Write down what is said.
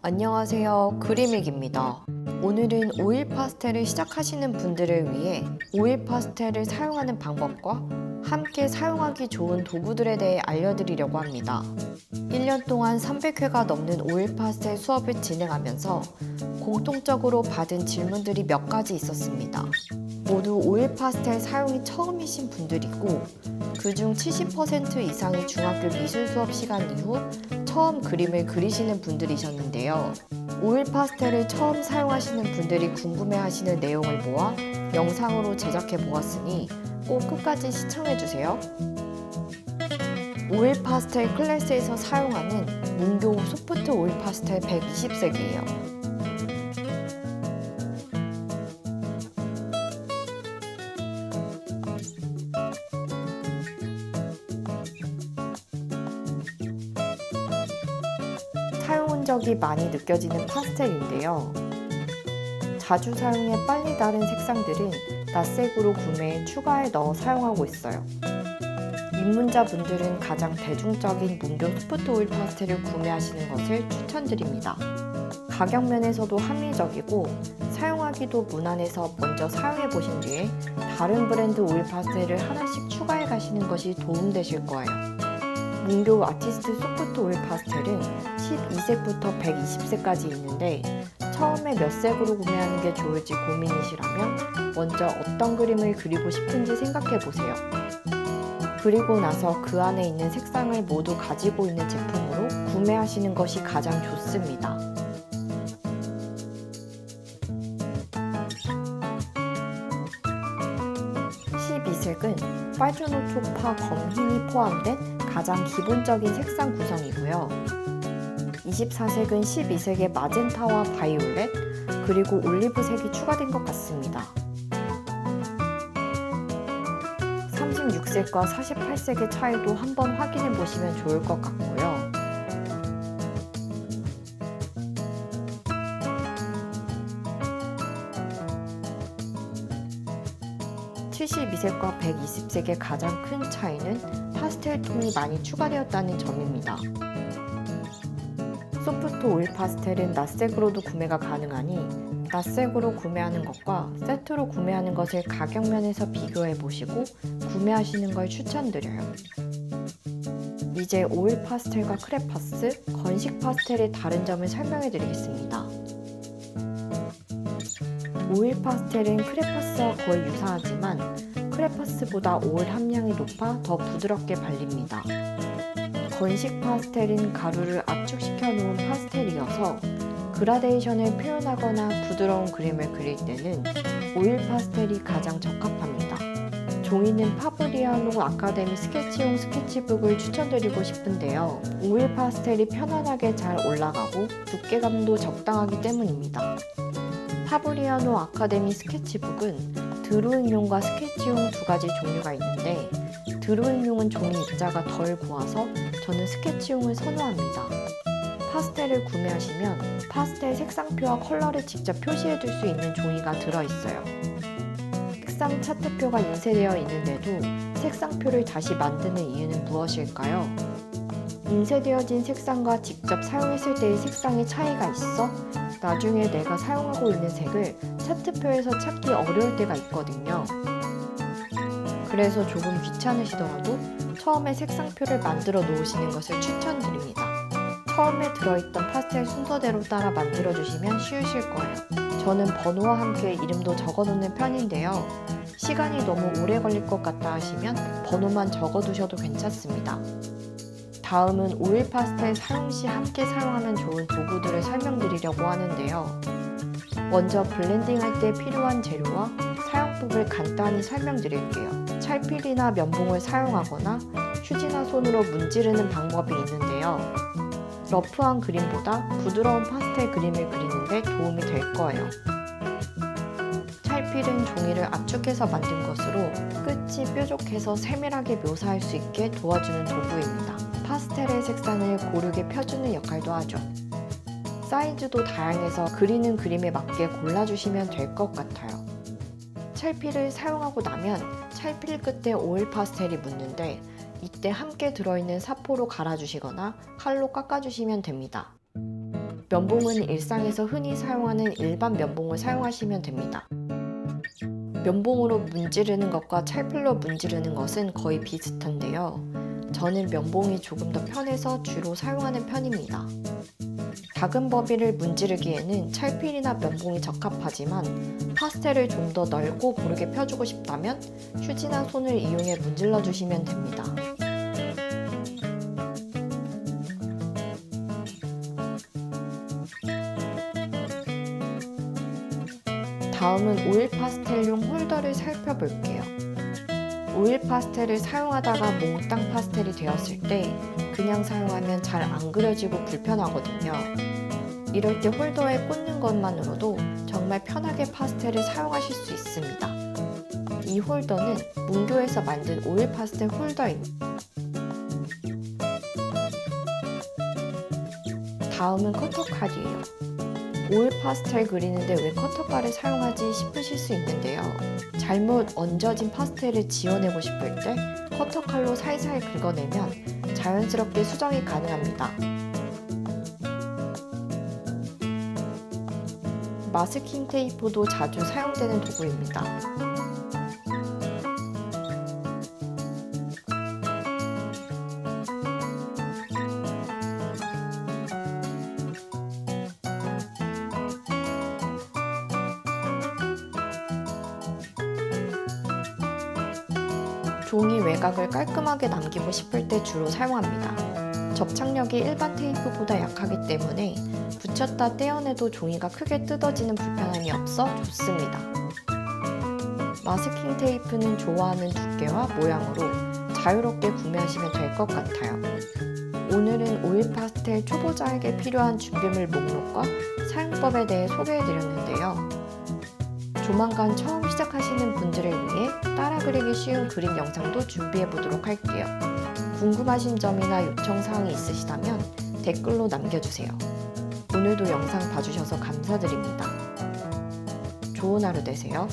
안녕하세요. 그림익입니다. 오늘은 오일 파스텔을 시작하시는 분들을 위해 오일 파스텔을 사용하는 방법과 함께 사용하기 좋은 도구들에 대해 알려드리려고 합니다. 1년 동안 300회가 넘는 오일 파스텔 수업을 진행하면서 공통적으로 받은 질문들이 몇 가지 있었습니다. 모두 오일 파스텔 사용이 처음이신 분들이고 그중 70% 이상이 중학교 미술 수업 시간 이후 처음 그림을 그리시는 분들이셨는데요. 오일 파스텔을 처음 사용하시는 분들이 궁금해하시는 내용을 모아 영상으로 제작해 보았으니 꼭 끝까지 시청해주세요. 오일 파스텔 클래스에서 사용하는 문교 소프트 오일 파스텔 120색이에요. 사용 흔적이 많이 느껴지는 파스텔인데요. 자주 사용해 빨리 다른 색상들은 낯색으로 구매해 추가해 넣어 사용하고 있어요. 입문자분들은 가장 대중적인 문교 소프트 오일 파스텔을 구매하시는 것을 추천드립니다. 가격 면에서도 합리적이고 사용하기도 무난해서 먼저 사용해 보신 뒤에 다른 브랜드 오일 파스텔을 하나씩 추가해 가시는 것이 도움되실 거예요. 문교 아티스트 소프트 오일 파스텔은 12색부터 120색까지 있는데 처음에 몇 색으로 구매하는 게 좋을지 고민이시라면 먼저 어떤 그림을 그리고 싶은지 생각해 보세요. 그리고 나서 그 안에 있는 색상을 모두 가지고 있는 제품으로 구매하시는 것이 가장 좋습니다. 색은 빨주노초파 검흰이 포함된 가장 기본적인 색상 구성이고요. 24색은 12색의 마젠타와 바이올렛, 그리고 올리브색이 추가된 것 같습니다. 36색과 48색의 차이도 한번 확인해 보시면 좋을 것 같고요. (72색과) (120색의) 가장 큰 차이는 파스텔 톤이 많이 추가되었다는 점입니다. 소프트 오일 파스텔은 낯색으로도 구매가 가능하니 낯색으로 구매하는 것과 세트로 구매하는 것을 가격 면에서 비교해 보시고 구매하시는 걸 추천드려요. 이제 오일 파스텔과 크레파스, 건식 파스텔의 다른 점을 설명해 드리겠습니다. 오일 파스텔은 크레파스와 거의 유사하지만 크레파스보다 오일 함량이 높아 더 부드럽게 발립니다. 건식 파스텔은 가루를 압축시켜 놓은 파스텔이어서 그라데이션을 표현하거나 부드러운 그림을 그릴 때는 오일 파스텔이 가장 적합합니다. 종이는 파브리아노 아카데미 스케치용 스케치북을 추천드리고 싶은데요. 오일 파스텔이 편안하게 잘 올라가고 두께감도 적당하기 때문입니다. 파브리아노 아카데미 스케치북은 드로잉용과 스케치용 두 가지 종류가 있는데 드로잉용은 종이 입자가 덜 고와서 저는 스케치용을 선호합니다. 파스텔을 구매하시면 파스텔 색상표와 컬러를 직접 표시해둘 수 있는 종이가 들어있어요. 색상 차트표가 인쇄되어 있는데도 색상표를 다시 만드는 이유는 무엇일까요? 인쇄되어진 색상과 직접 사용했을 때의 색상의 차이가 있어 나중에 내가 사용하고 있는 색을 차트표에서 찾기 어려울 때가 있거든요. 그래서 조금 귀찮으시더라도 처음에 색상표를 만들어 놓으시는 것을 추천드립니다. 처음에 들어있던 파스텔 순서대로 따라 만들어주시면 쉬우실 거예요. 저는 번호와 함께 이름도 적어놓는 편인데요. 시간이 너무 오래 걸릴 것 같다 하시면 번호만 적어두셔도 괜찮습니다. 다음은 오일 파스텔 사용 시 함께 사용하면 좋은 도구들을 설명드리려고 하는데요. 먼저 블렌딩할 때 필요한 재료와 사용법을 간단히 설명드릴게요. 찰필이나 면봉을 사용하거나 휴지나 손으로 문지르는 방법이 있는데요. 러프한 그림보다 부드러운 파스텔 그림을 그리는데 도움이 될 거예요. 찰필은 종이를 압축해서 만든 것으로 끝이 뾰족해서 세밀하게 묘사할 수 있게 도와주는 도구입니다. 파스텔의 색상을 고르게 펴주는 역할도 하죠. 사이즈도 다양해서 그리는 그림에 맞게 골라주시면 될 것 같아요. 찰필을 사용하고 나면 찰필 끝에 오일 파스텔이 묻는데 이때 함께 들어있는 사포로 갈아주시거나 칼로 깎아주시면 됩니다. 면봉은 일상에서 흔히 사용하는 일반 면봉을 사용하시면 됩니다. 면봉으로 문지르는 것과 찰필로 문지르는 것은 거의 비슷한데요. 저는 면봉이 조금 더 편해서 주로 사용하는 편입니다. 작은 버비를 문지르기에는 찰필이나 면봉이 적합하지만 파스텔을 좀 더 넓고 고르게 펴주고 싶다면 휴지나 손을 이용해 문질러 주시면 됩니다. 다음은 오일 파스텔용 홀더를 살펴볼게요. 오일 파스텔을 사용하다가 몽땅 파스텔이 되었을 때 그냥 사용하면 잘 안 그려지고 불편하거든요. 이럴 때 홀더에 꽂는 것만으로도 정말 편하게 파스텔을 사용하실 수 있습니다. 이 홀더는 문교에서 만든 오일 파스텔 홀더입니다. 다음은 커터칼이에요. 오일 파스텔 그리는데 왜 커터칼을 사용하지 싶으실 수 있는데요. 잘못 얹어진 파스텔을 지워내고 싶을 때 커터칼로 살살 긁어내면 자연스럽게 수정이 가능합니다. 마스킹 테이프도 자주 사용되는 도구입니다. 종이 외곽을 깔끔하게 남기고 싶을 때 주로 사용합니다. 접착력이 일반 테이프보다 약하기 때문에 붙였다 떼어내도 종이가 크게 뜯어지는 불편함이 없어 좋습니다. 마스킹 테이프는 좋아하는 두께와 모양으로 자유롭게 구매하시면 될 것 같아요. 오늘은 오일 파스텔 초보자에게 필요한 준비물 목록과 사용법에 대해 소개해드렸는데요. 조만간 처음 시작하시는 분들을 위해 따라 그리기 쉬운 그림 영상도 준비해 보도록 할게요. 궁금하신 점이나 요청사항이 있으시다면 댓글로 남겨주세요. 오늘도 영상 봐주셔서 감사드립니다. 좋은 하루 되세요.